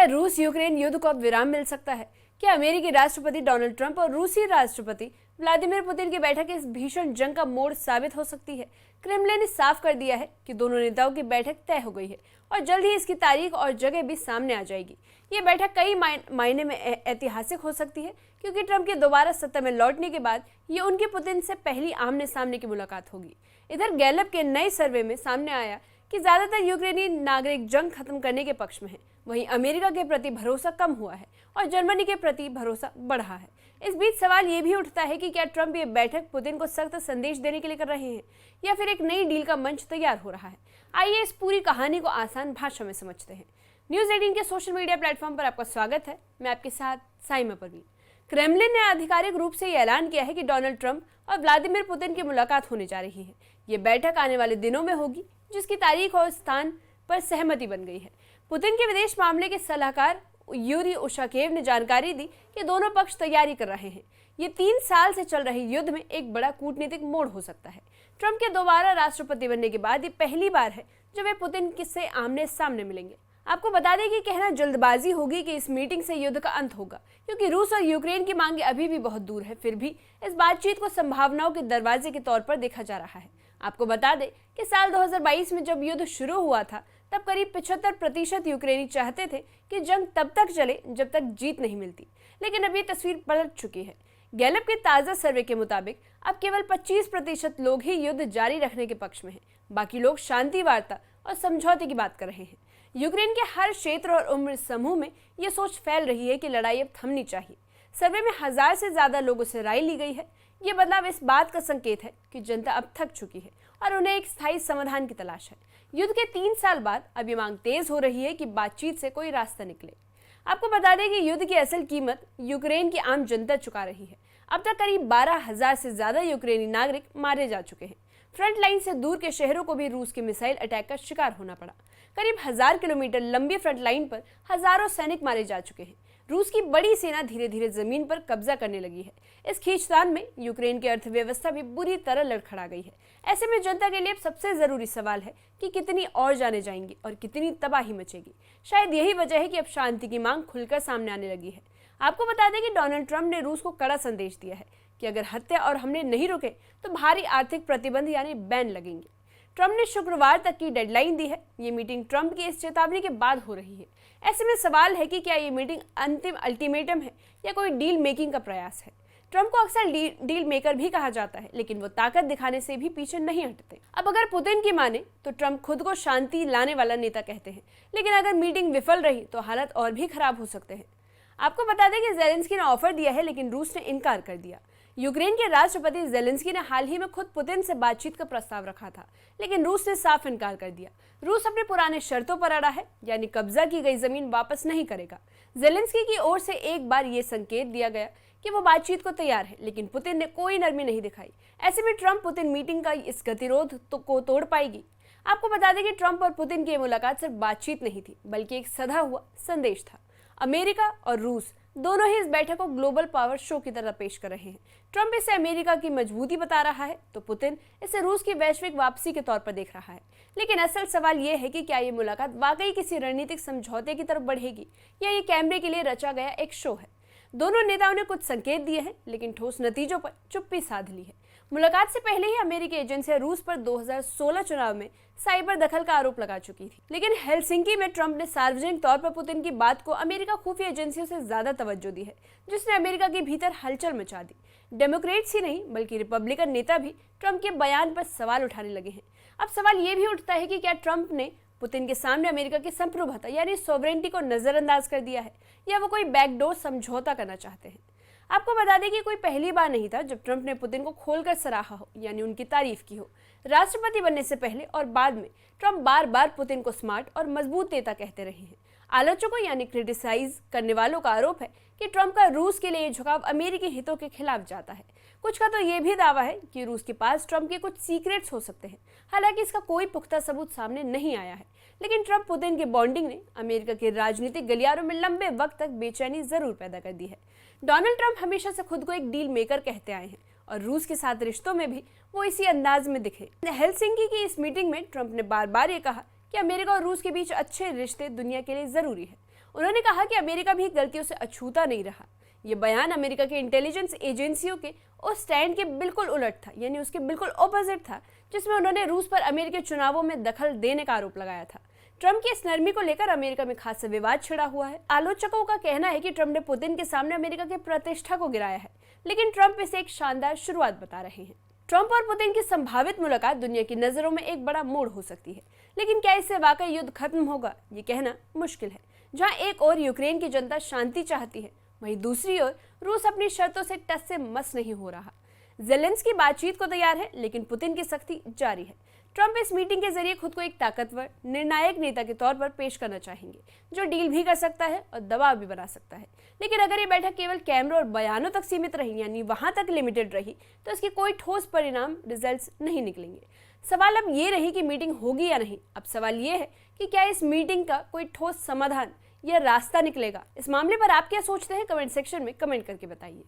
रूस यूक्रेन युद्ध को अब विराम मिल सकता है? क्या अमेरिकी राष्ट्रपति डोनाल्ड ट्रंप और रूसी राष्ट्रपति व्लादिमीर पुतिन की बैठक इस भीषण जंग का मोड़ साबित हो सकती है? क्रेमलिन ने साफ कर दिया है कि दोनों नेताओं की बैठक तय हो गई है और जल्द ही इसकी तारीख और जगह भी सामने आ जाएगी। ये बैठक कई मायने में ऐतिहासिक हो सकती है, क्योंकि ट्रंप के दोबारा सत्ता में लौटने के बाद ये उनकी पुतिन से पहली आमने सामने की मुलाकात होगी। इधर गैलप के नए सर्वे में सामने आया कि ज्यादातर यूक्रेनी नागरिक जंग खत्म करने के पक्ष में हैं। वहीं अमेरिका के प्रति भरोसा कम हुआ है और जर्मनी के प्रति भरोसा बढ़ा है। इस बीच सवाल ये भी उठता है कि क्या ट्रंप ये बैठक पुतिन को सख्त संदेश देने के लिए कर रहे हैं या फिर एक नई डील का मंच तैयार हो रहा है। आइए इस पूरी कहानी को आसान भाषा में समझते हैं। न्यूज़ 18 के सोशल मीडिया प्लेटफॉर्म पर आपका स्वागत है। मैं आपके साथ साइमा परवीन। क्रेमलिन ने आधिकारिक रूप से ये ऐलान किया है कि डोनाल्ड ट्रंप और व्लादिमीर पुतिन की मुलाकात होने जा रही है। ये बैठक आने वाले दिनों में होगी, जिसकी तारीख और स्थान पर सहमति बन गई है। पुतिन के विदेश मामले के सलाहकार यूरी उशाकेव ने जानकारी दी कि दोनों पक्ष तैयारी कर रहे हैं। ये 3 साल से चल रहे युद्ध में एक बड़ा कूटनीतिक मोड़ हो सकता है। ट्रंप के दोबारा राष्ट्रपति बनने के बाद ये पहली बार है जब वे पुतिन से आमने सामने मिलेंगे। आपको बता दें कि कहना जल्दबाजी होगी कि इस मीटिंग से युद्ध का अंत होगा, क्योंकि रूस और यूक्रेन की मांगे अभी भी बहुत दूर है। फिर भी इस बातचीत को संभावनाओं के दरवाजे के तौर पर देखा जा रहा है। आपको बता दें कि साल 2022 में जब युद्ध शुरू हुआ था, तब करीब 75% यूक्रेनी चाहते थे कि जंग तब तक चले जब तक जीत नहीं मिलती, लेकिन अब ये तस्वीर पलट चुकी है। गैलप के ताज़ा सर्वे के मुताबिक अब केवल 25% लोग ही युद्ध जारी रखने के पक्ष में हैं। बाकी लोग शांति वार्ता और समझौते की बात कर रहे हैं। यूक्रेन के हर क्षेत्र और उम्र समूह में ये सोच फैल रही है कि लड़ाई अब थमनी चाहिए। सर्वे में 1000 से ज़्यादा लोगों से राय ली गई है। ये बदलाव इस बात का संकेत है कि जनता अब थक चुकी है और उन्हें एक स्थायी समाधान की तलाश है। युद्ध के 3 साल बाद अब ये मांग तेज हो रही है कि बातचीत से कोई रास्ता निकले। आपको बता दें कि युद्ध की असल कीमत यूक्रेन की आम जनता चुका रही है। अब तक करीब 12,000 से ज्यादा यूक्रेनी नागरिक मारे जा चुके हैं। फ्रंट लाइन से दूर के शहरों को भी रूस के मिसाइल अटैक का शिकार होना पड़ा। करीब 1000 किलोमीटर लंबी फ्रंट लाइन पर हजारों सैनिक मारे जा चुके हैं। रूस की बड़ी सेना धीरे धीरे जमीन पर कब्जा करने लगी है। इस खींचतान में यूक्रेन की अर्थव्यवस्था भी बुरी तरह लड़खड़ा गई है। ऐसे में जनता के लिए सबसे जरूरी सवाल है कि कितनी और जाने जाएंगी और कितनी तबाही मचेगी। शायद यही वजह है कि अब शांति की मांग खुलकर सामने आने लगी है। आपको बता दें कि डोनाल्ड ट्रंप ने रूस को कड़ा संदेश दिया है कि अगर हत्या और हमले नहीं रुके तो भारी आर्थिक प्रतिबंध यानी बैन लगेंगे। ट्रंप ने शुक्रवार तक की डेडलाइन दी है। ये मीटिंग ट्रंप की इस चेतावनी के बाद हो रही है। ऐसे में सवाल है कि क्या ये मीटिंग अंतिम अल्टीमेटम है या कोई डील मेकिंग का प्रयास है। ट्रंप को अक्सर डील मेकर भी कहा जाता है, लेकिन वो ताकत दिखाने से भी पीछे नहीं हटते। अब अगर पुतिन की माने तो ट्रंप खुद को शांति लाने वाला नेता कहते हैं, लेकिन अगर मीटिंग विफल रही तो हालात और भी खराब हो सकते हैं। आपको बता दें कि जेलेंस्की ने ऑफर दिया है, लेकिन रूस ने इनकार कर दिया। यूक्रेन के राष्ट्रपति जेलेंस्की ने हाल ही में खुद पुतिन से बातचीत का प्रस्ताव रखा था, लेकिन रूस ने साफ इनकार कर दिया। रूस अपने पुराने शर्तों पर अड़ा है, यानी कब्जा की गई जमीन वापस नहीं करेगा। जेलेंस्की की ओर से एक बार ये संकेत दिया गया कि वो बातचीत को तैयार है, लेकिन पुतिन ने कोई नरमी नहीं दिखाई। ऐसे में ट्रंप पुतिन मीटिंग का इस गतिरोध को तोड़ पाएगी। आपको बता दें कि ट्रंप और पुतिन की मुलाकात सिर्फ बातचीत नहीं थी, बल्कि एक सधा हुआ संदेश था। अमेरिका और रूस दोनों ही इस बैठक को ग्लोबल पावर शो की तरह पेश कर रहे हैं। ट्रंप इसे अमेरिका की मजबूती बता रहा है, तो पुतिन इसे रूस की वैश्विक वापसी के तौर पर देख रहा है। लेकिन असल सवाल यह है कि क्या ये मुलाकात वाकई किसी रणनीतिक समझौते की तरफ बढ़ेगी या ये कैमरे के लिए रचा गया एक शो है। दोनों नेताओं ने कुछ संकेत दिए हैं, लेकिन ठोस नतीजों पर चुप्पी साध ली है। मुलाकात से पहले ही अमेरिकी एजेंसियां रूस पर 2016 चुनाव में साइबर दखल का आरोप लगा चुकी थी, लेकिन हेलसिंकी में ट्रंप ने सार्वजनिक तौर पर पुतिन की बात को अमेरिका खुफिया एजेंसियों से ज्यादा तवज्जो दी है, जिसने अमेरिका के भीतर हलचल मचा दी। डेमोक्रेट्स ही नहीं बल्कि रिपब्लिकन नेता भी ट्रंप के बयान पर सवाल उठाने लगे हैं। अब सवाल ये भी उठता है कि क्या ट्रंप ने पुतिन के सामने अमेरिका की संप्रभुता यानी सॉवरेनिटी को नजरअंदाज कर दिया है, या वो कोई बैकडोर समझौता करना चाहते हैं। आपको बता दें कि कोई पहली बार नहीं था जब ट्रंप ने पुतिन को खोलकर सराहा हो, यानी उनकी तारीफ की हो। राष्ट्रपति बनने से पहले और बाद में ट्रंप बार बार पुतिन को स्मार्ट और मजबूत नेता कहते रहे हैं। आलोचकों यानी क्रिटिसाइज करने वालों का आरोप है कि ट्रंप का रूस के लिए झुकाव अमेरिकी हितों के खिलाफ जाता है। कुछ का तो ये भी दावा है कि रूस के पास ट्रंप के कुछ सीक्रेट्स हो सकते हैं। हालांकि इसका कोई पुख्ता सबूत सामने नहीं आया है, लेकिन ट्रंप पुतिन की बॉन्डिंग ने अमेरिका के राजनीतिक गलियारों में लंबे वक्त तक बेचैनी जरूर पैदा कर दी है। डोनाल्ड ट्रंप हमेशा से खुद को एक डील मेकर कहते आए हैं और रूस के साथ रिश्तों में भी वो इसी अंदाज में दिखे। हेलसिंकी की इस मीटिंग में ट्रंप ने बार बार ये कहा कि अमेरिका और रूस के बीच अच्छे रिश्ते दुनिया के लिए जरूरी है उन्होंने कहा कि अमेरिका भी गलतियों से अछूता नहीं रहा। ये बयान अमेरिका के इंटेलिजेंस एजेंसियों के उस स्टैंड के बिल्कुल उलट था, यानी उसके बिल्कुल ऑपोजिट था, जिसमें उन्होंने रूस पर अमेरिकी चुनावों में दखल देने का आरोप लगाया था। ट्रंप की इस नरमी को लेकर अमेरिका में खासा विवाद छिड़ा हुआ है। आलोचकों का कहना है कि ट्रंप ने पुतिन के सामने अमेरिका की प्रतिष्ठा को गिराया है, लेकिन ट्रंप इसे एक शानदार शुरुआत बता रहे हैं। ट्रंप और पुतिन की संभावित मुलाकात दुनिया की नजरों में एक बड़ा मोड़ हो सकती है, लेकिन क्या इससे वाकई युद्ध खत्म होगा, ये कहना मुश्किल है। जहां एक और यूक्रेन की जनता शांति चाहती है, वहीं दूसरी ओर रूस अपनी शर्तों से टस से मस नहीं हो रहा। ज़ेलेंस्की बातचीत को तैयार है, लेकिन पुतिन की सख्ती जारी है। ट्रंप इस मीटिंग के जरिए खुद को एक ताकतवर, निर्णायक नेता के तौर पर पेश करना चाहेंगे, जो डील भी कर सकता है और दबाव भी बना सकता है। लेकिन अगर ये बैठक केवल कैमरों और बयानों तक सीमित रही, यानी वहां तक लिमिटेड रही, तो इसकी कोई ठोस परिणाम रिजल्ट्स नहीं निकलेंगे। सवाल अब ये रही कि मीटिंग होगी या नहीं। अब सवाल ये है कि क्या इस मीटिंग का कोई ठोस समाधान या रास्ता निकलेगा। इस मामले पर आप क्या सोचते हैं, कमेंट सेक्शन में कमेंट करके बताइए।